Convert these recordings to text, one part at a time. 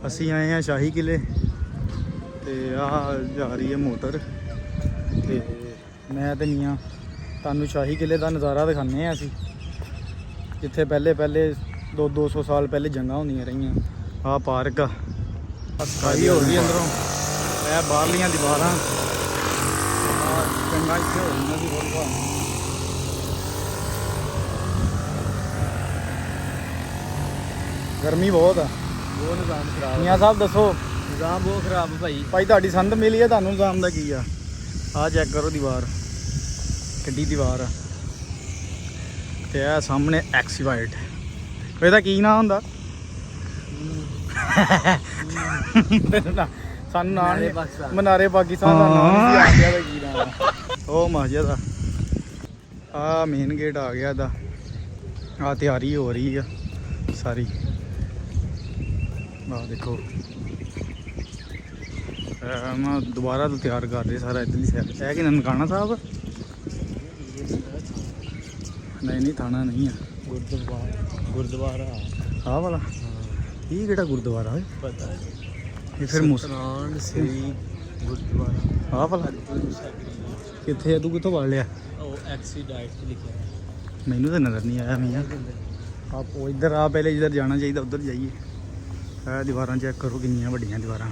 ਅਸੀਂ ਆਏ ਹਾਂ ਸ਼ਾਹੀ ਕਿਲੇ ਤੇ ਆਹ ਜਾ ਰਹੀ ਹੈ ਮੋਟਰ ਤੇ ਮੈਂ ਤੇ ਮੀਆਂ ਤੁਹਾਨੂੰ ਸ਼ਾਹੀ ਕਿਲੇ ਦਾ ਨਜ਼ਾਰਾ ਦਿਖਾਉਂਦੇ ਹਾਂ ਅਸੀਂ, ਜਿੱਥੇ ਪਹਿਲੇ 200 ਸਾਲ ਪਹਿਲੇ ਜੰਗਾਂ ਹੁੰਦੀਆਂ ਰਹੀਆਂ। ਆਹ ਪਾਰਕ ਆ, ਸਫਾਈ ਹੋ ਗਈ ਅੰਦਰੋਂ, ਇਹ ਬਾਹਰਲੀਆਂ ਦੀਵਾਰਾਂ ਜੰਗਾਂ ਇੱਥੇ ਹੋ ਰਹੀਆਂ ਸੀ ਬਹੁਤ। ਗਰਮੀ ਬਹੁਤ ਆ, ਬਹੁਤ ਨਿਜ਼ਾਮ ਖਰਾਬ। ਮੀਆਂ ਸਾਹਿਬ ਦੱਸੋ। ਨਿਜ਼ਾਮ ਬਹੁਤ ਖਰਾਬ ਭਾਈ। ਭਾਈ ਤੁਹਾਡੀ ਸੰਦ ਮਿਲੀ ਹੈ, ਤੁਹਾਨੂੰ ਨਿਜ਼ਾਮ ਦਾ ਕੀ ਆ? ਆਹ ਚੈੱਕ ਕਰੋ ਦੀਵਾਰ, ਕਿੱਡੀ ਦੀਵਾਰ ਆ। ਤੇ ਇਹ ਸਾਹਮਣੇ ਐਕਸੀਵਾਈਟ, ਇਹਦਾ ਕੀ ਨਾਂ ਹੁੰਦਾ? ਸਾਨੂੰ ਨਾਂ ਨਹੀਂ, ਮਨਾਰੇ ਪਾਕਿਸਤਾਨ ਦਾ ਨਾਂ ਨਹੀਂ ਆਉਂਦਾ ਦਾ ਕੀ ਨਾਂ? ਉਹ ਮਸਜਿਦ ਆ, ਆਹ ਮੇਨ ਗੇਟ ਆ ਗਿਆ ਇਹਦਾ। ਆਹ ਤਿਆਰੀ ਹੋ ਰਹੀ ਆ ਸਾਰੀ, ਆਹ ਦੇਖੋ ਮੈਂ ਦੁਬਾਰਾ ਤੋਂ ਤਿਆਰ ਕਰ ਰਹੇ ਸਾਰਾ ਇੱਧਰਲੀ ਸਾਈਡ। ਹੈ ਕਿ ਨਨਕਾਣਾ ਸਾਹਿਬ? ਨਹੀਂ ਥਾਣਾ ਨਹੀਂ ਆ, ਗੁਰਦੁਆਰਾ ਆਹ ਵਾਲਾ। ਇਹ ਕਿਹੜਾ ਗੁਰਦੁਆਰਾ ਹੈ? ਪਤਾ ਇਹ ਫਿਰ ਮੁਸਲਮਾਨ ਸ੍ਰੀ ਗੁਰਦੁਆਰਾ ਆਹ ਵਾਲਾ ਕਿੱਥੇ ਆ? ਤੂੰ ਕਿੱਥੋਂ ਪੜ ਲਿਆ? ਉਹ ਐਕਸੀਡੈਂਟ ਚ ਲਿਖਿਆ, ਮੈਨੂੰ ਤਾਂ ਨਜ਼ਰ ਨਹੀਂ ਆਇਆ ਮੀਆਂ। ਆਪ ਉਹ ਇੱਧਰ ਆ, ਪਹਿਲੇ ਜਿੱਧਰ ਜਾਣਾ ਚਾਹੀਦਾ ਉੱਧਰ ਜਾਈਏ। ਇਹ ਦੀਵਾਰਾਂ ਚੈੱਕ ਕਰੋ ਕਿੰਨੀਆਂ ਵੱਡੀਆਂ ਦੀਵਾਰਾਂ।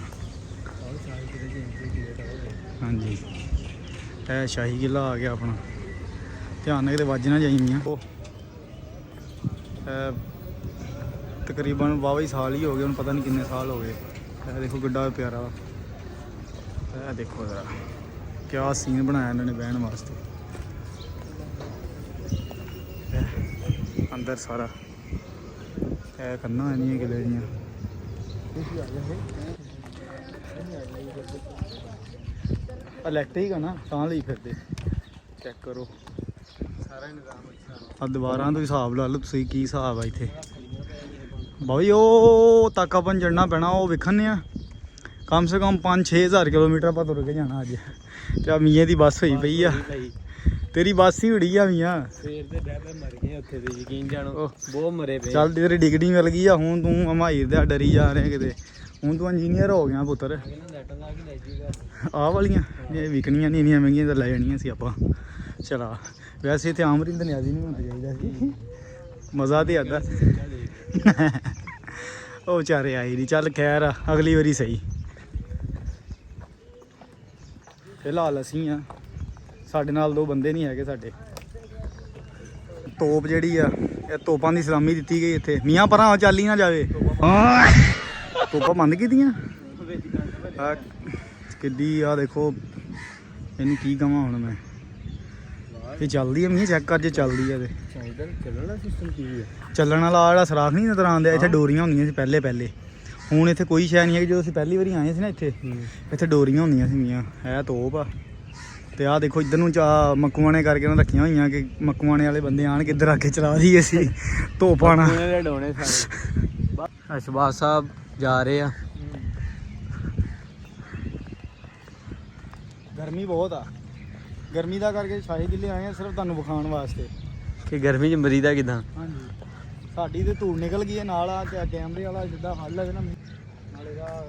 ਹਾਂਜੀ ਇਹ ਸ਼ਾਹੀ ਕਿਲਾ ਆ ਗਿਆ ਆਪਣਾ, ਧਿਆਨ ਨਾਲ ਕਿਤੇ ਵੱਜ ਨਾ ਜਾਈਆਂ। ਉਹ ਤਕਰੀਬਨ ਵਾਹਵਾ ਹੀ ਸਾਲ ਹੀ ਹੋ ਗਏ, ਹੁਣ ਪਤਾ ਨਹੀਂ ਕਿੰਨੇ ਸਾਲ ਹੋ ਗਏ। ਇਹ ਦੇਖੋ ਕਿੱਡਾ ਪਿਆਰਾ, ਇਹ ਦੇਖੋ ਜ਼ਰਾ ਕਿਆ ਸੀਨ ਬਣਾਇਆ ਇਹਨਾਂ ਨੇ ਬਹਿਣ ਵਾਸਤੇ। ਅੰਦਰ ਸਾਰਾ ਇਹ ਕੰਨਾਂ ਆਣੀਆਂ ਕਿਲੇ ਦੀਆਂ। ਇਲੈਕਟ੍ਰਿਕ ਆ ਨਾ, ਤਾਂ ਲਈ ਫਿਰਦੇ। ਚੈੱਕ ਕਰੋ ਸਾਰਾ ਨਿਜ਼ਾਮ ਅੱਛਾ। ਆ ਦੀਵਾਰਾਂ ਤੋਂ ਹਿਸਾਬ ਲਾ ਲਓ ਤੁਸੀਂ, ਕੀ ਹਿਸਾਬ ਆ ਇੱਥੇ ਬਾਈ। ਉਹ ਤੱਕ ਆਪਾਂ ਚੜ੍ਹਨਾ ਪੈਣਾ, ਉਹ ਵੇਖਣੇ ਆ ਕਮ ਸੇ ਕਮ 5-6 ਹਜ਼ਾਰ ਕਿਲੋਮੀਟਰ ਆਪਾਂ ਤੁਰ ਕੇ ਜਾਣਾ ਅੱਜ। ਤੇ ਆ ਮੀਆਂ ਦੀ ਬੱਸ ਹੋਈ ਪਈ ਆ, ਤੇਰੀ ਬੱਸ ਹੀ ਉੜੀ ਆ ਮੀਆਂ। ਸਵੇਰ ਦੇ ਡੈਬੇ ਮਰ ਗਏ ਉੱਥੇ ਤੇ, ਯਕੀਨ ਜਾਣੋ ਬਹੁਤ ਮਰੇ ਪਏ। ਚੱਲ ਤੇਰੀ ਡਿਗਰੀ ਮਿਲ ਗਈ ਆ, ਹੁਣ ਤੂੰ ਹਮਾਇਰ ਦਾ ਡਰੀ ਜਾ ਰਿਹਾ ਕਿਤੇ। ਹੁਣ ਤੂੰ ਇੰਜੀਨੀਅਰ ਹੋ ਗਿਆ ਪੁੱਤਰ। ਆਹ ਵਾਲੀਆਂ ਇਹ ਵਿਕਣੀਆਂ ਨਹੀਂ, ਇੰਨੀਆਂ ਮਹਿੰਗੀਆਂ ਤਾਂ ਲੈ ਜਾਣੀਆਂ ਸੀ ਆਪਾਂ। ਚਲਾ ਵੈਸੇ ਇੱਥੇ ਆਮਰਿੰਦ ਨਿਆਜ਼ੀ ਨਹੀਂ ਹੋਣਾ ਚਾਹੀਦਾ ਸੀ, ਮਜ਼ਾ ਤੇ ਆਉਂਦਾ। ਉਹ ਵਿਚਾਰੇ ਆਏ ਨਹੀਂ, ਚੱਲ ਖੈਰ ਆ, ਅਗਲੀ ਵਾਰੀ ਸਹੀ। ਫਿਲਹਾਲ ਅਸੀਂ ਆ, ਸਾਡੇ ਨਾਲ 2 ਬੰਦੇ ਨਹੀਂ ਹੈਗੇ ਸਾਡੇ। ਤੋਪ ਜਿਹੜੀ ਆ, ਇਹ ਤੋਪਾਂ ਦੀ ਸਲਾਮੀ ਦਿੱਤੀ ਗਈ ਇੱਥੇ। ਮੀਆਂ ਪਰਾਂ ਚੱਲੀ ਨਾ ਜਾਵੇ, ਤੋਪਾਂ ਬੰਦ ਕੀਤੀਆਂ। ਆ ਕਿੱਡੀ ਆ ਦੇਖੋ, ਇਹਨੂੰ ਕੀ ਕਹਾਂ ਹੁਣ ਮੈਂ। ਇਹ ਚੱਲਦੀ ਆ ਮੀਆਂ, ਚੈੱਕ ਕਰ ਜੇ ਚੱਲਦੀ ਆ ਤੇ। ਚੱਲਣਾ ਸਿਸਟਮ ਕੀ ਹੈ? ਚੱਲਣ ਵਾਲਾ ਜਿਹੜਾ ਸਰਾਖ ਨਹੀਂ ਨਜ਼ਰ ਆਉਂਦਾ, ਇੱਥੇ ਡੋਰੀਆਂ ਹੁੰਦੀਆਂ ਸੀ ਪਹਿਲੇ। ਹੁਣ ਇੱਥੇ ਕੋਈ ਸ਼ੈ ਨਹੀਂ ਹੈ। ਜਦੋਂ ਅਸੀਂ ਪਹਿਲੀ ਵਾਰੀ ਆਏ ਸੀ ਨਾ ਇੱਥੇ ਡੋਰੀਆਂ ਹੁੰਦੀਆਂ ਸੀ ਮੀਆਂ। ਇਹ ਤੋਪ ਆ। ਤੇ ਆਹ ਦੇਖੋ ਇੱਧਰ ਨੂੰ ਮੱਕੂਆਣੇ ਕਰਕੇ ਉਹਨਾਂ ਰੱਖੀਆਂ ਹੋਈਆਂ ਕਿ ਮੱਕੂਆਣੇ ਵਾਲੇ ਬੰਦੇ ਆਣ ਕੇ ਇੱਧਰ ਆ ਕੇ ਚਲਾ ਦਈਏ ਅਸੀਂ ਤੋਪਾਂ ਨਾਲ। ਡੋਣੇ ਸਾਰੇ ਅਸ਼ਬਾਜ਼ ਸਾਹਿਬ ਜਾ ਰਹੇ ਆ। ਗਰਮੀ ਬਹੁਤ ਆ, ਗਰਮੀ ਦਾ ਕਰਕੇ ਸ਼ਾਹੀ ਕਿਲੇ ਆਏ ਆ ਸਿਰਫ ਤੁਹਾਨੂੰ ਵਿਖਾਉਣ ਵਾਸਤੇ ਕਿ ਗਰਮੀ 'ਚ ਮਰੀਦਾ ਕਿੱਦਾਂ। ਹਾਂਜੀ ਸਾਡੀ ਤੇ ਧੂੜ ਨਿਕਲ ਗਈ ਹੈ ਨਾਲ। ਆ ਕੈਮਰੇ ਵਾਲਾ ਜਿੱਦਾਂ ਹੱਲ ਹੈ ਨਾ ਨਾਲੇ ਦਾ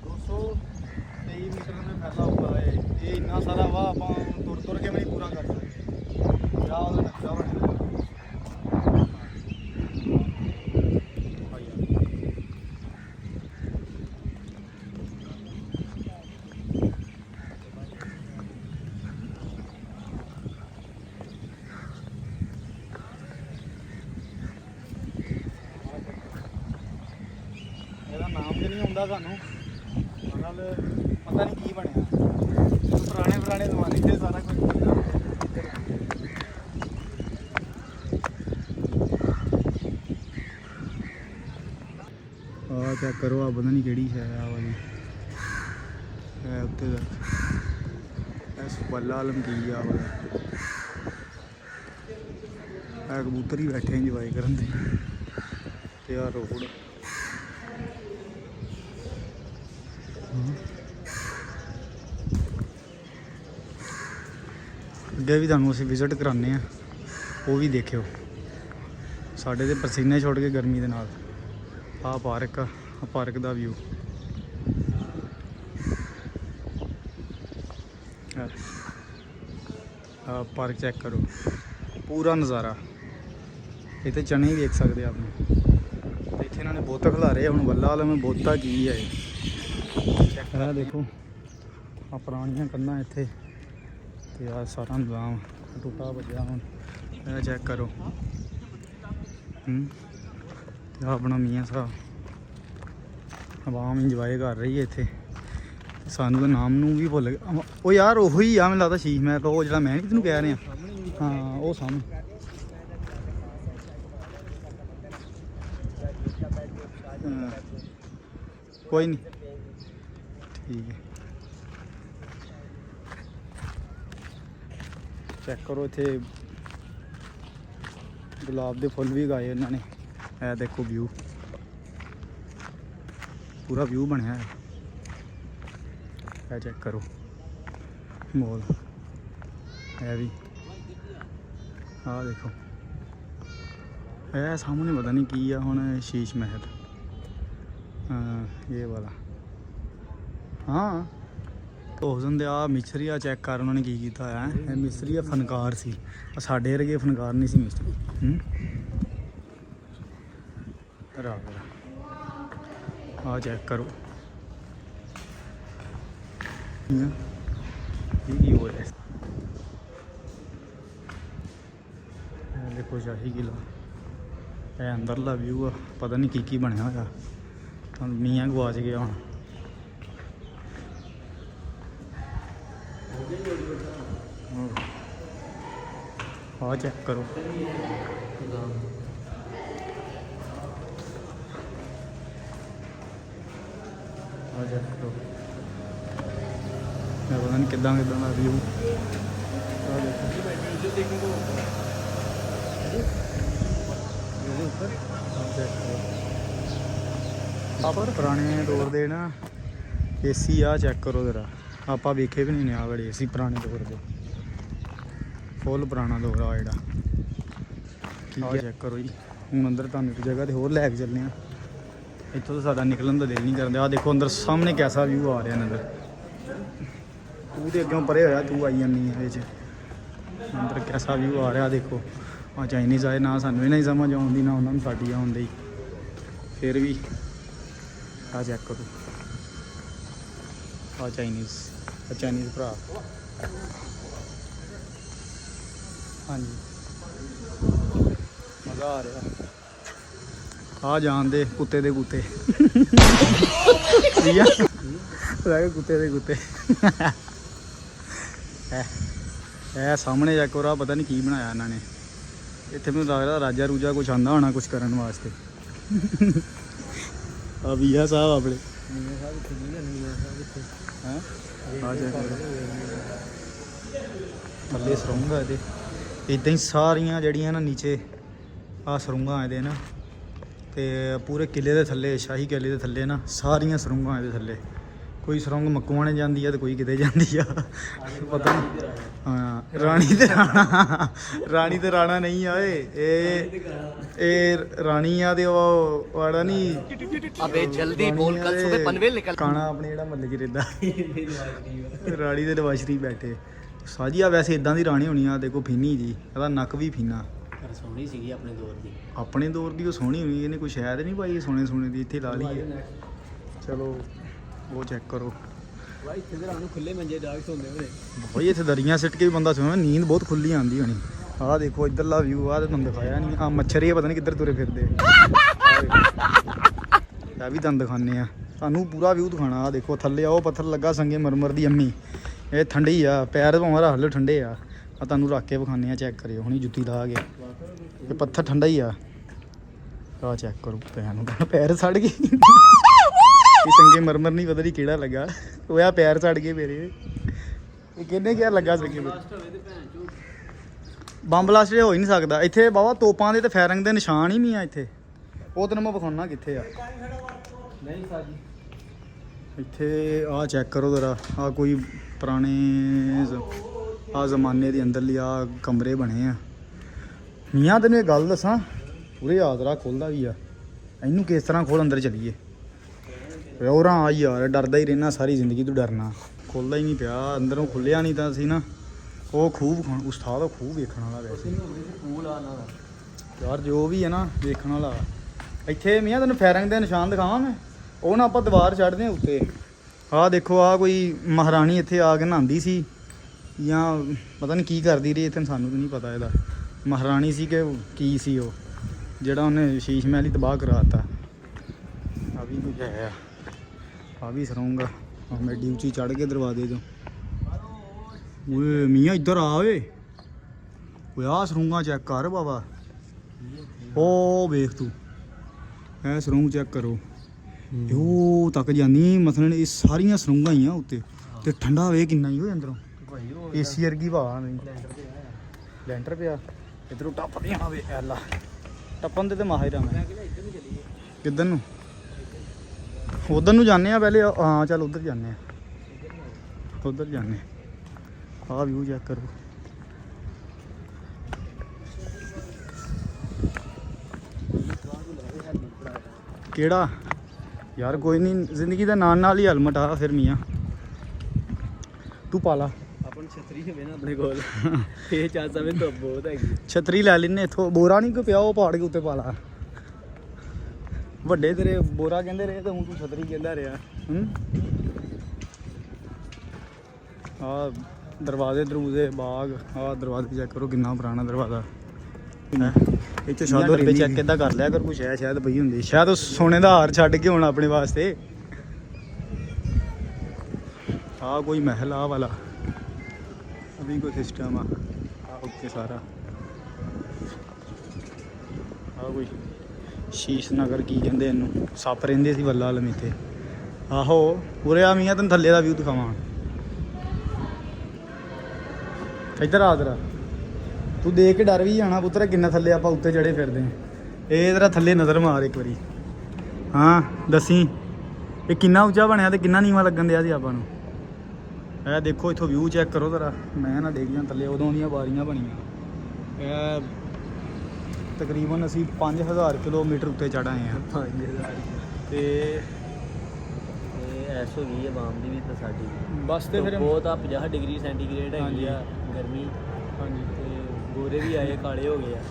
223 ਮੀਟਰ ਦਾ ਫੈਲਾ ਹੋਊਗਾ ਇਹ ਇੰਨਾ ਸਾਰਾ ਵਾ, ਆਪਾਂ ਤੁਰ ਕੇ ਵੀ ਨਹੀਂ ਪੂਰਾ ਕਰ ਸਕਦੇ। ਵਿਆਹ ਉਹਦਾ ਨਕਸ਼ਾ ਬਣਿਆ। ਇਹਦਾ ਨਾਮ ਤੇ ਨਹੀਂ ਆਉਂਦਾ ਸਾਨੂੰ, ਨਾਲ ਪਤਾ ਨਹੀਂ ਕੀ ਬਣਿਆ। ਪੁਰਾਣੇ ਜ਼ਮਾਨੇ 'ਚ ਸਾਰਾ ਕੁਝ ਆ ਚੈੱਕ ਕਰੋ। ਆ ਪਤਾ ਨਹੀਂ ਕਿਹੜੀ ਹੈ ਆ ਵਾਲੀ, ਹੈ ਉੱਤੇ ਦਾ ਸੁਪੱਲਾ ਆਲਮ ਕੀ ਆ ਵਾਲਾ। ਆ ਕਬੂਤਰ ਹੀ ਬੈਠੇ ਇੰਜੋਏ ਕਰਨ ਦੇ। ਤੇ ਆ ਰੋਡ ਅੱਗੇ ਵੀ ਤੁਹਾਨੂੰ ਅਸੀਂ ਵਿਜ਼ਿਟ ਕਰਾਉਂਦੇ ਹਾਂ, ਉਹ ਵੀ ਦੇਖਿਓ। ਸਾਡੇ ਦੇ ਪਸੀਨੇ ਛੁੱਟ ਗਏ ਗਰਮੀ ਦੇ ਨਾਲ। ਆਹ ਪਾਰਕ ਆ, ਪਾਰਕ ਦਾ ਵਿਊ। ਆਹ ਪਾਰਕ ਚੈੱਕ ਕਰੋ, ਪੂਰਾ ਨਜ਼ਾਰਾ। ਇੱਥੇ ਚਣੇ ਵੇਖ ਸਕਦੇ ਆਪਣੇ। ਤੇ ਇੱਥੇ ਇਹਨਾਂ ਨੇ ਬੁੱਤ ਖਿਲਾਰੇ ਹੁਣ ਵੱਲਾ ਵਾਲਾ ਮੈਂ ਬੁੱਤਾ ਕੀ ਹੈ ਇਹ ਦੇਖੋ। ਆ ਪੁਰਾਣੀਆਂ ਕੰਧਾਂ ਇੱਥੇ ਤੇ ਆ ਸਾਰਾ ਨਿਜ਼ਾਮ ਟੁੱਟਾ ਵੱਜਿਆ ਹੁਣ। ਇਹ ਚੈੱਕ ਕਰੋ। ਤੇ ਆਪਣਾ ਮੀਆਂ ਸਾਹਿਬ ਆਵਾਮ ਇੰਜੋਏ ਕਰ ਰਹੀ ਹੈ ਇੱਥੇ। ਸਾਨੂੰ ਤਾਂ ਨਾਮ ਨੂੰ ਵੀ ਭੁੱਲ ਗਿਆ। ਉਹ ਯਾਰ ਉਹੀ ਆ ਮੈਨੂੰ ਲੱਗਦਾ ਸ਼ੀਸ਼ ਮਹਿਲ। ਉਹ ਜਿਹੜਾ ਮੈਂ ਨਹੀਂ ਤੈਨੂੰ ਕਹਿ ਰਿਹਾ, ਹਾਂ ਉਹ ਸਾਹਮਣੇ। ਕੋਈ ਨਹੀਂ, ਠੀਕ ਹੈ। ਚੈੱਕ ਕਰੋ ਇੱਥੇ ਗੁਲਾਬ ਦੇ ਫੁੱਲ ਵੀ ਉਗਾਏ ਇਹਨਾਂ ਨੇ। ਇਹ ਦੇਖੋ ਵਿਊ, ਪੂਰਾ ਵਿਊ ਬਣਿਆ ਹੈ। ਇਹ ਚੈੱਕ ਕਰੋ ਮੋਲ। ਇਹ ਵੀ ਆਹ ਦੇਖੋ। ਇਹ ਸਾਹਮਣੇ ਪਤਾ ਨਹੀਂ ਕੀ ਆ ਹੁਣ, ਸ਼ੀਸ਼ ਮਹਿਲ। ਹਾਂ ਇਹ ਵਾਲਾ, ਹਾਂ ਉਸ ਦਿਨ ਦੇ ਆ ਮਿਸਤਰੀ ਆ ਚੈੱਕ ਕਰ ਉਹਨਾਂ ਨੇ ਕੀ ਕੀਤਾ ਹੈ। ਇਹ ਮਿਸਤਰੀ ਆ ਫਨਕਾਰ ਸੀ, ਸਾਡੇ ਵਰਗੇ ਫਨਕਾਰ ਨਹੀਂ ਸੀ ਮਿਸਤਰੀ। ਆ ਚੈੱਕ ਕਰੋ ਕੀ ਹੋ ਰਿਹਾ। ਇਹ ਦੇਖੋ ਸ਼ਾਹੀ ਕਿਲਾ। ਇਹ ਅੰਦਰਲਾ ਵਿਊ ਆ, ਪਤਾ ਨਹੀਂ ਕੀ ਬਣਿਆ ਹੋਇਆ। ਤੁਹਾਨੂੰ ਮੀਆਂ ਗਵਾਚ ਗਿਆ ਹੁਣ। ਆ ਚੈੱਕ ਕਰੋ। ਆ ਚੈੱਕ ਕਰੋ। ਮੈਂ ਪਤਾ ਨਹੀਂ ਕਿੱਦਾਂ ਦਾ ਵਿਊ। ਆਪਾਂ ਪੁਰਾਣੇ ਦੌਰ ਦੇ ਨਾ ਏਸੀ ਆ ਚੈੱਕ ਕਰੋ ਜ਼ਰਾ। ਆਪਾਂ ਵੇਖੇ ਵੀ ਨਹੀਂ ਆ ਵਾਲੇ ਏਸੀ ਪੁਰਾਣੇ ਦੌਰ ਦੇ। ਫੁੱਲ ਪੁਰਾਣਾ ਦੌਰ ਆ ਜਿਹੜਾ। ਆਹ ਚੈੱਕ ਕਰੋ ਜੀ। ਹੁਣ ਅੰਦਰ ਤੁਹਾਨੂੰ ਇੱਕ ਜਗ੍ਹਾ ਤੇ ਹੋਰ ਲੈ ਕੇ ਚੱਲੇ ਆ। ਇੱਥੋਂ ਤਾਂ ਸਾਡਾ ਨਿਕਲਣ ਦਾ ਦਿਲ ਨਹੀਂ ਕਰਦੇ। ਆਹ ਦੇਖੋ ਅੰਦਰ ਸਾਹਮਣੇ ਕੈਸਾ ਵਿਊ ਆ ਰਿਹਾ ਅੰਦਰ। ਤੂੰ ਤੇ ਅੱਗੇ ਪਰੇ ਹੋਇਆ, ਤੂੰ ਆਈ ਜਾਂਦੀ ਹੈ ਵਿੱਚ। ਅੰਦਰ ਕੈਸਾ ਵਿਊ ਆ ਰਿਹਾ ਦੇਖੋ। ਆ ਚਾਈਨੀਜ਼ ਆਏ ਨਾ, ਸਾਨੂੰ ਇਹਨਾਂ ਹੀ ਸਮਝ ਆਉਂਦੀ ਨਾ ਉਹਨਾਂ ਨੂੰ ਸਾਡੀ ਆਉਂਦੀ। ਫਿਰ ਵੀ ਆ ਚੈੱਕ ਕਰੋ। ਆ ਚਾਈਨੀਜ਼ ਭਰਾ। ਹਾਂਜੀ ਮਜ਼ਾ ਆ ਰਿਹਾ। ਆ ਜਾਣਦੇ ਕੁੱਤੇ ਦੇ ਕੁੱਤੇ। ਠੀਕ ਆ ਕੁੱਤੇ ਦੇ ਕੁੱਤੇ। ਇਹ ਸਾਹਮਣੇ ਜਾ ਕੇ ਪਤਾ ਨਹੀਂ ਕੀ ਬਣਾਇਆ ਇਹਨਾਂ ਨੇ। ਇੱਥੇ ਮੈਨੂੰ ਲੱਗਦਾ ਰਾਜਾ ਰੂਜਾ ਕੁਛ ਆਉਂਦਾ ਹੋਣਾ ਕੁਛ ਕਰਨ ਵਾਸਤੇ। ਆ ਵੀਆ ਸਾਹਿਬ ਆਪਣੇ ਥੱਲੇ ਸਰੁੰਗ ਆ ਇਹਦੇ। ਇੱਦਾਂ ਹੀ ਸਾਰੀਆਂ ਜਿਹੜੀਆਂ ਨਾ ਨੀਚੇ ਆ ਸਰੁੰਗਾਂ ਇਹਦੇ ਨਾ, ਤੇ ਪੂਰੇ ਕਿਲੇ ਦੇ ਥੱਲੇ, ਸ਼ਾਹੀ ਕਿਲੇ ਦੇ ਥੱਲੇ ਨਾ ਸਾਰੀਆਂ ਸਰੁੰਗਾਂ ਇਹਦੇ ਥੱਲੇ। ਕੋਈ ਸਰੁੰਗ ਮੱਕੂਆਣੇ ਜਾਂਦੀ ਆ ਤੇ ਕੋਈ ਕਿਤੇ ਜਾਂਦੀ ਆ, ਪਤਾ ਨਹੀਂ। ਹਾਂ ਰਾਣੀ ਤੇ ਰਾਣਾ ਨਹੀਂ ਆ ਇਹ ਰਾਣੀ ਆ। ਤੇ ਉਹ ਵਾੜਾ ਨਹੀਂ अबे जल्दी बोल, कल सुबह पनवेल निकल। ਕਾਣਾ ਆਪਣੇ ਜਿਹੜਾ ਮਹੱਲੇ 'ਚ ਰਹਿੰਦਾ ਰਾਣੀ ਦੇ ਨਵਾਜ਼ ਸ਼ਰੀਫ ਬੈਠੇ ਸਾਜੀ ਆ। ਵੈਸੇ ਇਦਾਂ ਦੀ ਰਾਣੀ ਹੋਣੀ ਆ ਦੇਖੋ, ਫੀਨੀ ਜੀ। ਇਹਦਾ ਨੱਕ ਵੀ ਫੀਨਾ। ਸੋਹਣੀ ਸੀਗੀ ਆਪਣੇ ਦੌਰ ਦੀ। ਆਪਣੇ ਦੌਰ ਦੀ ਉਹ ਸੋਹਣੀ ਹੋਣੀ। ਇਹਨੇ ਕੋਈ ਸ਼ਾਇਦ ਨਹੀਂ ਪਾਈ ਸੋਹਣੇ ਦੀ। ਇੱਥੇ ਲਾ ਲਈਏ ਚਲੋ। ਉਹ ਚੈੱਕ ਕਰੋ ਭਾਈ ਇੱਥੇ ਦੇ ਰਾਣੂ ਖੁੱਲੇ ਮੰਜੇ ਜਾ ਕੇ ਸੌਂਦੇ ਹੋਣੇ ਭਾਈ। ਇੱਥੇ ਦਰੀਆਂ ਸਿੱਟ ਕੇ ਵੀ ਬੰਦਾ ਸੌਂਦਾ। ਨੀਂਦ ਬਹੁਤ ਖੁੱਲੀ ਆਉਂਦੀ ਹੋਣੀ। ਆਹ ਦੇਖੋ ਇੱਧਰਲਾ ਵਿਊ। ਆਹ ਤਾਂ ਤੁਹਾਨੂੰ ਦਿਖਾਇਆ ਨਹੀਂ। ਆ ਮੱਛਰ ਹੀ ਪਤਾ ਨਹੀਂ ਕਿੱਧਰ ਤੁਰੇ ਫਿਰਦੇ। ਇਹ ਵੀ ਤੁਹਾਨੂੰ ਦਿਖਾਉਂਦੇ ਆ, ਤੁਹਾਨੂੰ ਪੂਰਾ ਵਿਊ ਦਿਖਾਉਣਾ। ਆਹ ਦੇਖੋ ਥੱਲੇ ਉਹ ਪੱਥਰ ਲੱਗਾ ਸੰਗੇ ਮਰਮਰ ਦੀ ਅੰਮੀ। ਇਹ ਠੰਡੀ ਆ, ਪੈਰ ਭਾਵੇਂ ਰੱਖ ਲਓ ਠੰਡੇ ਆ। ਆ ਤੁਹਾਨੂੰ ਰੱਖ ਕੇ ਵਿਖਾਉਂਦੇ ਆ, ਚੈੱਕ ਕਰਿਓ ਹੁਣੀ ਜੁੱਤੀ ਲਾ ਕੇ। ਇਹ ਪੱਥਰ ਠੰਡਾ ਹੀ ਆ। ਆਹ ਚੈੱਕ ਕਰੋ ਪੈਰ ਸੜ ਗਏ। ਇਹ ਸੰਗੇ ਮਰਮਰ ਨਹੀਂ ਪਤਾ ਨਹੀਂ ਕਿਹੜਾ ਲੱਗਾ। ਉਹ ਆ ਪੈਰ ਸੜ ਗਏ ਮੇਰੇ। ਇਹ ਕਿਹਨੇ ਕਿਹਾ ਲੱਗਾ ਸੰਗੇ ਬੰਬ ਬਲਾਸਟ ਹੋ ਹੀ ਨਹੀਂ ਸਕਦਾ ਇੱਥੇ ਬਾਬਾ। ਤੋਪਾਂ ਦੇ ਤੇ ਫਾਇਰਿੰਗ ਦੇ ਨਿਸ਼ਾਨ ਹੀ ਨਹੀਂ ਆ ਇੱਥੇ। ਉਹ ਤੈਨੂੰ ਮੈਂ ਵਿਖਾਉਣਾ ਕਿੱਥੇ ਆ। ਨਹੀਂ ਸਾਜੀ ਇੱਥੇ ਆਹ ਚੈੱਕ ਕਰੋ ਜ਼ਰਾ। ਆ ਕੋਈ ਪੁਰਾਣੇ ਜ਼ਮਾਨੇ ਦੇ ਅੰਦਰਲੀ ਆ ਕਮਰੇ ਬਣੇ ਆ। ਮੀਆਂ ਤੈਨੂੰ ਇਹ ਗੱਲ ਦੱਸਾਂ, ਪੂਰੇ ਆਦਰਾ ਖੋਲਦਾ ਵੀ ਆ। ਇਹਨੂੰ ਕਿਸ ਤਰ੍ਹਾਂ ਖੋਲ ਅੰਦਰ ਚਲੀਏ। ਰੋਰਾਂ ਆ ਯਾਰ, ਡਰਦਾ ਹੀ ਰਹਿਣਾ ਸਾਰੀ ਜ਼ਿੰਦਗੀ ਤੂੰ ਡਰਨਾ। ਖੁੱਲਦਾ ਹੀ ਨਹੀਂ ਪਿਆ ਅੰਦਰੋਂ, ਖੁੱਲਿਆ ਨਹੀਂ ਤਾਂ ਅਸੀਂ ਨਾ ਉਹ ਖੂਬ ਉਸਤਾਦ, ਉਹ ਖੂਬ ਵੇਖਣ ਵਾਲਾ ਵੈਸੇ ਯਾਰ, ਜੋ ਵੀ ਹੈ ਨਾ ਵੇਖਣ ਵਾਲਾ। ਇੱਥੇ ਮੀਆਂ ਤੈਨੂੰ ਫਾਇਰਿੰਗ ਦੇ ਨਿਸ਼ਾਨ ਦਿਖਾਵਾਂ ਮੈਂ, ਉਹ ਨਾ ਆਪਾਂ ਦੀਵਾਰ ਚੜ੍ਹਦੇ ਹਾਂ ਉੱਤੇ। ਆਹ ਦੇਖੋ, ਆਹ ਕੋਈ ਮਹਾਰਾਣੀ ਇੱਥੇ ਆ ਕੇ ਨਹਾਉਂਦੀ ਸੀ ਜਾਂ ਪਤਾ ਨਹੀਂ ਕੀ ਕਰਦੀ ਰਹੀ ਇੱਥੇ, ਸਾਨੂੰ ਤਾਂ ਨਹੀਂ ਪਤਾ ਇਹਦਾ ਮਹਾਰਾਣੀ ਸੀ ਕਿ ਕੀ ਸੀ ਉਹ, ਜਿਹੜਾ ਉਹਨੇ ਸ਼ੀਸ਼ ਮਹਿਲ ਹੀ ਤਬਾਹ ਕਰਾ ਦਿੱਤਾ। ਆ ਵੀ ਕੁਝ ਹੈ, ਆ ਵੀ ਸਰੂੰਗਾ ਮੈਂ ਉੱਚੀ ਚੜ੍ਹ ਕੇ ਦਰਵਾਜ਼ੇ ਤੋਂ। ਓਏ ਮੀਆਂ ਇੱਧਰ ਆ ਓਏ, ਓਏ ਆਹ ਸਰੂੰਗਾ ਚੈੱਕ ਕਰ ਬਾਬਾ, ਉਹ ਵੇਖ ਤੂੰ, ਇਹ ਸਰੂੰਗ ਚੈੱਕ ਕਰੋ, ਉਹ ਤੱਕ ਜਾਂਦੀ ਮਸਲਨ। ਇਹ ਸਾਰੀਆਂ ਸਰੂੰਗਾਂ ਹੀ ਆ ਉੱਤੇ, ਤੇ ਠੰਡਾ ਵੇ ਕਿੰਨਾ ਹੀ ਹੋਏ ਅੰਦਰੋਂ, ਏਸੀ ਵਰਗੀ ਹਵਾ ਨਹੀਂ। ਲੈਂਟਰ ਪਿਆ ਇੱਧਰੋਂ ਟੱਪਦੇ ਆ ਵੇ, ਐਲਾ ਟੱਪਣ ਦੇ ਤੇ ਮਾਹਿਰ ਆ ਮੈਂ। ਕਿੱਧਰ ਨੂੰ? ਉਧਰ ਨੂੰ ਜਾਂਦੇ ਆ ਪਹਿਲੇ। ਹਾਂ ਚੱਲ ਉਧਰ ਜਾਂਦੇ ਆ, ਉਧਰ ਜਾਂਦੇ ਆ। ਆਹ ਵਿਊ ਚੈੱਕ ਕਰੋ, ਕਿਹੜਾ ਯਾਰ? ਕੋਈ ਨਹੀਂ, ਜ਼ਿੰਦਗੀ ਦਾ ਨਾਲ ਹੀ ਹੈਲਮਟ ਆ ਫਿਰ ਮੀਆਂ, ਤੂੰ ਪਾ ਲਾ। ਆਪਣ ਛਤਰੀ ਹੋਵੇ ਨਾ ਆਪਣੇ ਕੋਲ, ਇਹ ਚੱਲ ਸਵੇਂ ਧੁੱਪ ਬਹੁਤ ਹੈਗੀ। ਛਤਰੀ ਲੈ ਲੈਨੇ ਇੱਥੋਂ, ਬੋਰਾ ਨਹੀਂ ਕੋਈ ਪਿਆ, ਉਹ ਪਹਾੜ ਕੇ ਉੱਤੇ ਪਾ ਲਾ। ਵੱਡੇ ਤੇਰੇ ਬੋਰਾ ਕਹਿੰਦੇ ਰਹੇ ਤੇ ਹੁਣ ਤੂੰ ਛਤਰੀ ਕਹਿੰਦਾ ਰਿਹਾ। ਆ ਦਰਵਾਜ਼ੇ ਦਰੂਜ਼ੇ ਬਾਗ, ਆਹ ਦਰਵਾਜ਼ੇ ਚੈੱਕ ਕਰੋ ਕਿੰਨਾ ਪੁਰਾਣਾ ਦਰਵਾਜ਼ਾ ਹੈ। ਇਹ 'ਚ ਸ਼ਾਇਦ ਰੁਪਏ ਚੈੱਕ ਕਿੱਦਾਂ ਕਰ ਲਿਆ ਕਰ, ਕੁਛ ਹੈ ਸ਼ਾਇਦ ਪਈ ਹੁੰਦੀ, ਸ਼ਾਇਦ ਉਹ ਸੋਨੇ ਦਾ ਹਾਰ ਛੱਡ ਕੇ ਹੁਣ ਆਪਣੇ ਵਾਸਤੇ। ਆਹ ਕੋਈ ਮਹਿਲ ਆ ਵਾਲਾ, ਅਭੀ ਕੋਈ ਸਿਸਟਮ ਆ ਓਕੇ ਸਾਰਾ। ਆਹ ਕੋਈ ਸ਼ੀਸ਼ ਨਗਰ ਕੀ ਕਹਿੰਦੇ ਇਹਨੂੰ, ਸੱਪ ਰਹਿੰਦੇ ਸੀ ਵੱਲਾ ਆਲਮ ਇੱਥੇ। ਆਹੋ ਉਰੇ ਆ ਮੀਆਂ, ਤੈਨੂੰ ਥੱਲੇ ਦਾ ਵਿਊ ਦਿਖਾਵਾਂ। ਇੱਧਰ ਆ ਜਰਾ, ਤੂੰ ਦੇਖ ਕੇ ਡਰ ਵੀ ਜਾਣਾ ਪੁੱਤਰ, ਕਿੰਨਾ ਥੱਲੇ ਆਪਾਂ ਉੱਤੇ ਚੜੇ ਫਿਰਦੇ ਹਾਂ। ਇਹ ਤੇਰਾ ਥੱਲੇ ਨਜ਼ਰ ਮਾਰ ਇੱਕ ਵਾਰੀ, ਹਾਂ ਦੱਸੀ ਇਹ ਕਿੰਨਾ ਉੱਚਾ ਬਣਿਆ ਤੇ ਕਿੰਨਾ ਨੀਵਾਂ ਲੱਗਣ ਦਿਆ ਸੀ ਆਪਾਂ ਨੂੰ। ਇਹ ਦੇਖੋ ਇੱਥੋਂ ਵਿਊ ਚੈੱਕ ਕਰੋ ਜ਼ਰਾ, ਮੈਂ ਨਾ ਡਿੱਗ ਜਾਂ ਥੱਲੇ। ਉਦੋਂ ਦੀਆਂ ਬਾਰੀਆਂ ਬਣੀਆਂ। ਇਹ ਤਕਰੀਬਨ ਅਸੀਂ 5000 ਕਿਲੋਮੀਟਰ ਉੱਤੇ ਚੜ੍ਹ ਆਏ ਹਾਂ। 5000 ਤੇ ਇਹ ਐਸ ਹੋ ਗਈ ਹੈ ਬਾਮ ਦੀ ਵੀ ਤਾਂ ਸਾਡੀ ਬਸ। ਤੇ ਫਿਰ ਬਹੁਤ ਆ 50 ਡਿਗਰੀ ਸੈਂਟੀਗ੍ਰੇਡ ਹੈਗੀ ਆ ਗਰਮੀ। ਹਾਂਜੀ, ਤੇ ਗੋਰੇ ਵੀ ਆਏ, ਕਾਲੇ ਹੋ ਗਏ ਆ।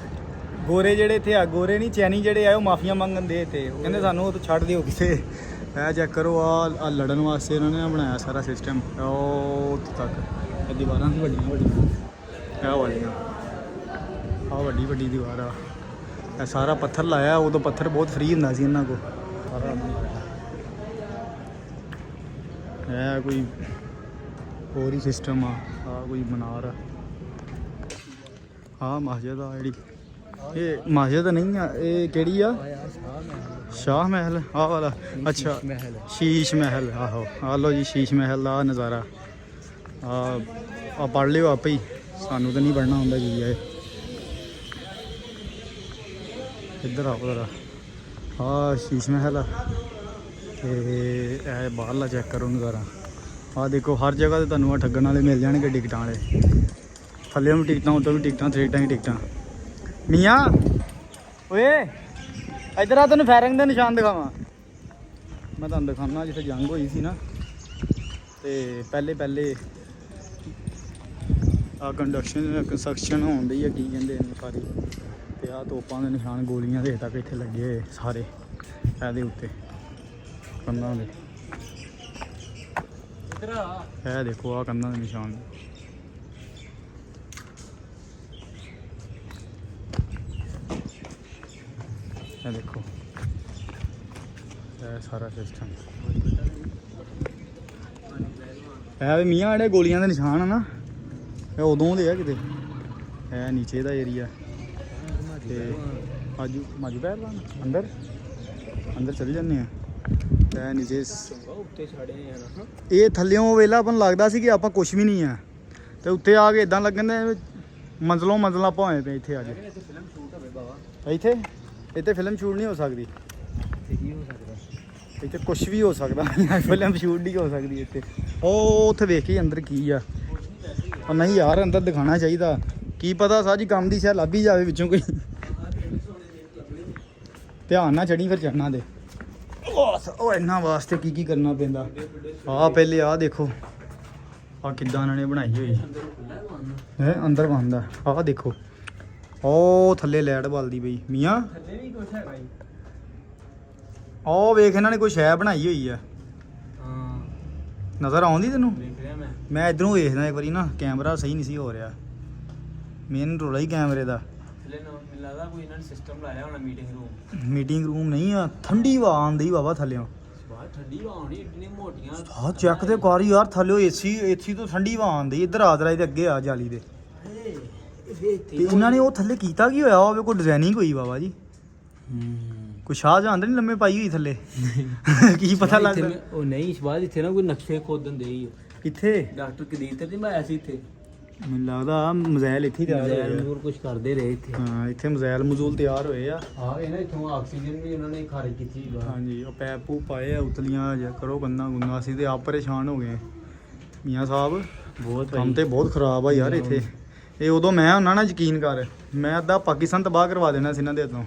ਗੋਰੇ ਜਿਹੜੇ ਇੱਥੇ ਆ, ਗੋਰੇ ਨਹੀਂ ਚੈਨੀ ਜਿਹੜੇ ਆਏ, ਉਹ ਮਾਫੀਆਂ ਮੰਗਣ ਦੇ ਇੱਥੇ। ਉਹ ਕਹਿੰਦੇ ਸਾਨੂੰ ਉਹ ਤੋਂ ਛੱਡ ਦਿਓ ਕਿਸੇ। ਇਹ ਚੈੱਕ ਕਰੋ, ਆ ਲੜਨ ਵਾਸਤੇ ਇਹਨਾਂ ਨੇ ਬਣਾਇਆ ਸਾਰਾ ਸਿਸਟਮ। ਉਹ ਉੱਥੇ ਤੱਕ ਇਹ ਦੀਵਾਰਾਂ ਸੀ ਵੱਡੀਆਂ ਵੱਡੀਆਂ, ਇਹ ਵਾਲੀਆਂ, ਆਹ ਵੱਡੀ ਵੱਡੀ ਦੀਵਾਰ ਆ। ਇਹ ਸਾਰਾ ਪੱਥਰ ਲਾਇਆ, ਉਦੋਂ ਪੱਥਰ ਬਹੁਤ ਫ੍ਰੀ ਹੁੰਦਾ ਸੀ ਇਹਨਾਂ ਕੋਲ ਸਾਰਾ। ਇਹ ਕੋਈ ਹੋਰ ਹੀ ਸਿਸਟਮ ਆ। ਆਹ ਕੋਈ ਮਨਾਰ ਆ, ਆਹ ਮਸਜਿਦ ਆ ਜਿਹੜੀ। ਇਹ ਮਸਜਿਦ ਨਹੀਂ ਆ, ਇਹ ਕਿਹੜੀ ਆ? ਸ਼ਾਹ ਮਹਿਲ, ਆਹ ਵਾਲਾ। ਅੱਛਾ ਮਹਿਲ, ਸ਼ੀਸ਼ ਮਹਿਲ। ਆਹੋ ਆਹ ਲੋ ਜੀ, ਸ਼ੀਸ਼ ਮਹਿਲ ਦਾ ਨਜ਼ਾਰਾ। ਆ ਪੜ੍ਹ ਲਿਓ ਆਪੇ ਹੀ, ਸਾਨੂੰ ਤਾਂ ਨਹੀਂ ਪੜ੍ਹਨਾ ਹੁੰਦਾ ਕੀ ਹੈ। ਇੱਧਰ ਆਓ ਜ਼ਰਾ, ਆਹ ਸ਼ੀਸ਼ ਮਹਿਲ ਆ। ਤੇ ਇਹ ਬਾਹਰਲਾ ਚੈੱਕ ਕਰੋ ਨਜ਼ਾਰਾ। ਆਹ ਦੇਖੋ, ਹਰ ਜਗ੍ਹਾ ਤੇ ਤੁਹਾਨੂੰ ਆ ਠੱਗਣ ਵਾਲੇ ਮਿਲ ਜਾਣਗੇ ਟਿਕਟਾਂ ਵਾਲੇ। ਥੱਲੇ ਵੀ ਟਿਕਟਾਂ, ਉੱਤੋਂ ਵੀ ਟਿਕਟਾਂ, ਥਰੇਟਾਂ ਹੀ ਟਿਕਟਾਂ। ਮੀਆਂ ਓਏ ਇੱਧਰ ਆ, ਤੈਨੂੰ ਫਾਇਰਿੰਗ ਦੇ ਨਿਸ਼ਾਨ ਦਿਖਾਵਾਂ ਮੈਂ। ਤੁਹਾਨੂੰ ਦਿਖਾਉਣਾ ਜਿੱਥੇ ਜੰਗ ਹੋਈ ਸੀ ਨਾ, ਤੇ ਪਹਿਲੇ ਆ ਕੰਸਟਰਕਸ਼ਨ ਹੋਣ ਡਈ ਆ, ਕੀ ਕਹਿੰਦੇ ਇਹਨੂੰ ਸਾਰੀ। ਤੇ ਆਹ ਤੋਪਾਂ ਦੇ ਨਿਸ਼ਾਨ, ਗੋਲੀਆਂ ਦੇ ਤੱਕ ਇੱਥੇ ਲੱਗੇ ਹੋਏ ਸਾਰੇ ਇਹਦੇ ਉੱਤੇ ਕੰਧਾਂ ਦੇ। ਇਹ ਦੇਖੋ ਆਹ ਕੰਧਾਂ ਦੇ ਨਿਸ਼ਾਨ। ਇਹ ਦੇਖੋ, ਇਹ ਸਾਰਾ ਸਿਸਟਮ। ਇਹ ਵੀ ਮੀਆਂ ਜਿਹੜੇ ਗੋਲੀਆਂ ਦੇ ਨਿਸ਼ਾਨ ਆ ਨਾ, ਇਹ ਉਦੋਂ ਦੇ ਆ ਕਿਤੇ। ਇਹ ਨੀਚੇ ਦਾ ਏਰੀਆ, ਤੇ ਮਾਜੂ ਪਹਿਲਾਂ ਅੰਦਰ ਚਲੇ ਜਾਂਦੇ ਆ। ਇਹ ਨੀਚੇ ਉੱਤੇ ਛੜੇ ਆ ਨਾ, ਇਹ ਥੱਲਿਓਂ ਵੇਲਾ ਆਪਾਂ ਨੂੰ ਲੱਗਦਾ ਸੀ ਕਿ ਆਪਾਂ ਕੁਛ ਵੀ ਨਹੀਂ ਆ, ਤੇ ਉੱਤੇ ਆ ਕੇ ਇਦਾਂ ਲੱਗਣ ਦੇ ਮੰਜ਼ਲਾਂ ਆਪਾਂ ਹੋਏ ਪਏ ਇੱਥੇ ਆ ਕੇ। ਫਿਲਮ ਸ਼ੂਟ ਹੋਵੇ ਬਾਬਾ, ਇੱਥੇ ਫਿਲਮ ਸ਼ੂਟ ਨਹੀਂ ਹੋ ਸਕਦੀ। ਤੇ ਕੀ ਹੋ ਸਕਦਾ? ਇੱਥੇ ਕੁਛ ਵੀ ਹੋ ਸਕਦਾ, ਫਿਲਮ ਸ਼ੂਟ ਨਹੀਂ ਹੋ ਸਕਦੀ ਇੱਥੇ। ਉਹ ਉੱਥੇ ਵੇਖ ਕੇ ਅੰਦਰ ਕੀ ਆ। ਉਹ ਨਹੀਂ ਯਾਰ, ਅੰਦਰ ਦਿਖਾਉਣਾ ਚਾਹੀਦਾ, ਕੀ ਪਤਾ ਸਾਜੀ ਕੰਮ ਦੀ ਸ਼ਾਇਦ ਲੱਭ ਹੀ ਜਾਵੇ ਵਿੱਚੋਂ ਕੋਈ। ਧਿਆਨ ਨਾਲ ਚੜੀ ਫਿਰ ਚੜਨਾ ਦੇ। ਉਹ ਇਹਨਾਂ ਵਾਸਤੇ ਕੀ ਕਰਨਾ ਪੈਂਦਾ। ਆਹ ਪਹਿਲੇ ਆਹ ਦੇਖੋ ਆਹ ਕਿੱਦਾਂ ਇਹਨਾਂ ਨੇ ਬਣਾਈ ਹੋਈ ਹੈ। ਅੰਦਰ ਬੰਦਾ ਆਹ ਦੇਖੋ ਉਹ ਥੱਲੇ ਲਾਈਟ ਬਲਦੀ ਪਈ ਮੀਆਂ। ਥੱਲੇ ਵੀ ਕੁਛ ਹੈਗਾ ਜੀ। ਉਹ ਵੇਖ ਇਹਨਾਂ ਨੇ ਕੋਈ ਸ਼ੈ ਬਣਾਈ ਹੋਈ ਆ। ਹਾਂ ਨਜ਼ਰ ਆਉਂਦੀ ਤੈਨੂੰ? ਦੇਖ ਰਿਹਾ ਮੈਂ ਇਧਰੋਂ ਵੇਖਦਾ ਇੱਕ ਵਾਰੀ ਨਾ, ਕੈਮਰਾ ਸਹੀ ਨਹੀਂ ਸੀ ਹੋ ਰਿਹਾ। ਮੇਨ ਰੋਲਾ ਹੀ ਕੈਮਰੇ ਦਾ। ਥੱਲੇ ਨਾ ਮੈਨੂੰ ਲੱਗਦਾ ਕੋਈ ਇਹਨਾਂ ਨੇ ਸਿਸਟਮ ਲਾਇਆ ਹੋਣਾ ਮੀਟਿੰਗ ਰੂਮ। ਮੀਟਿੰਗ ਰੂਮ ਨਹੀਂ ਆ, ਠੰਡੀ ਹਵਾ ਆਉਂਦੀ ਬਾਬਾ ਥੱਲਿਓਂ। ਬਾਹਰ ਠੰਡੀ ਹਵਾ ਆਉਣੀ, ਇੰਨੀਆਂ ਮੋਟੀਆਂ। ਆਹ ਚੈੱਕ ਤੇ ਕਰ ਯਾਰ, ਥੱਲਿਓ ਏਸੀ ਤੋਂ ਠੰਡੀ ਹਵਾ ਆਉਂਦੀ। ਇੱਧਰ ਆ ਜਰਾ, ਇਹਦੇ ਅੱਗੇ ਆ ਜਾਲੀ ਦੇ। ਤੇ ਇਹਨਾਂ ਨੇ ਉਹ ਥੱਲੇ ਕੀਤਾ ਕੀ ਹੋਇਆ? ਉਹ ਕੋਈ ਡਿਜ਼ਾਈਨਿੰਗ ਹੋਈ ਬਾਬਾ ਜੀ। ਕੋਈ ਸ਼ਾਹਜਹਾਂ ਨਹੀਂ ਲੰਮੇ ਪਾਈ ਹੋਈ ਥੱਲੇ। ਕੀ ਪਤਾ ਲੱਗਦਾ? ਉਹ ਨਹੀਂ ਸ਼ਬਾਜ਼, ਇੱਥੇ ਨਾ ਕੋਈ ਨਕਸ਼ੇ ਖੋਦਣ ਦੇ ਹੀ। ਕਿੱਥੇ? ਡਾਕਟਰ ਕਦੀਰ ਤੇ ਮੈਂ ਆਇਆ ਸੀ ਇੱਥੇ। ਮੈਨੂੰ ਲੱਗਦਾ ਮਜ਼ਾਇਲ ਇੱਥੇ ਹੀ ਤਿਆਰ ਹੋਏ ਆ। ਮਜ਼ਦੂਰ ਕੁਝ ਕਰਦੇ ਰਹੇ ਇੱਥੇ। ਹਾਂ ਇੱਥੇ ਮਜ਼ਾਇਲ ਮਜ਼ੂਲ ਤਿਆਰ ਹੋਏ ਆ। ਆ ਗਏ ਨਾ ਇੱਥੋਂ ਆਕਸੀਜਨ ਵੀ ਉਹਨਾਂ ਨੇ ਖਾਰਜ ਕੀਤੀ ਬਾਹਰ। ਹਾਂਜੀ ਉਹ ਪੈਪ ਪੂਪ ਪਾਏ ਆ, ਉਤਲੀਆਂ ਜਾਂ ਕਰੋ ਗੰਨਾ ਗੁੰਨਾ। ਅਸੀਂ ਤੇ ਆਪ ਪਰੇਸ਼ਾਨ ਹੋ ਗਏ ਮੀਆਂ ਸਾਹਿਬ। ਬਹੁਤ ਕੰਮ ਤੇ ਬਹੁਤ ਖਰਾਬ ਆ ਯਾਰ ਇੱਥੇ। ਇਹ ਉਦੋਂ ਮੈਂ ਉਹਨਾਂ ਨਾਲ ਯਕੀਨ ਕਰ, ਮੈਂ ਅੱਧਾ ਪਾਕਿਸਤਾਨ ਤਬਾਹ ਕਰਵਾ ਦੇਣਾ ਸੀ ਇਹਨਾਂ ਦੇ ਹੱਥੋਂ।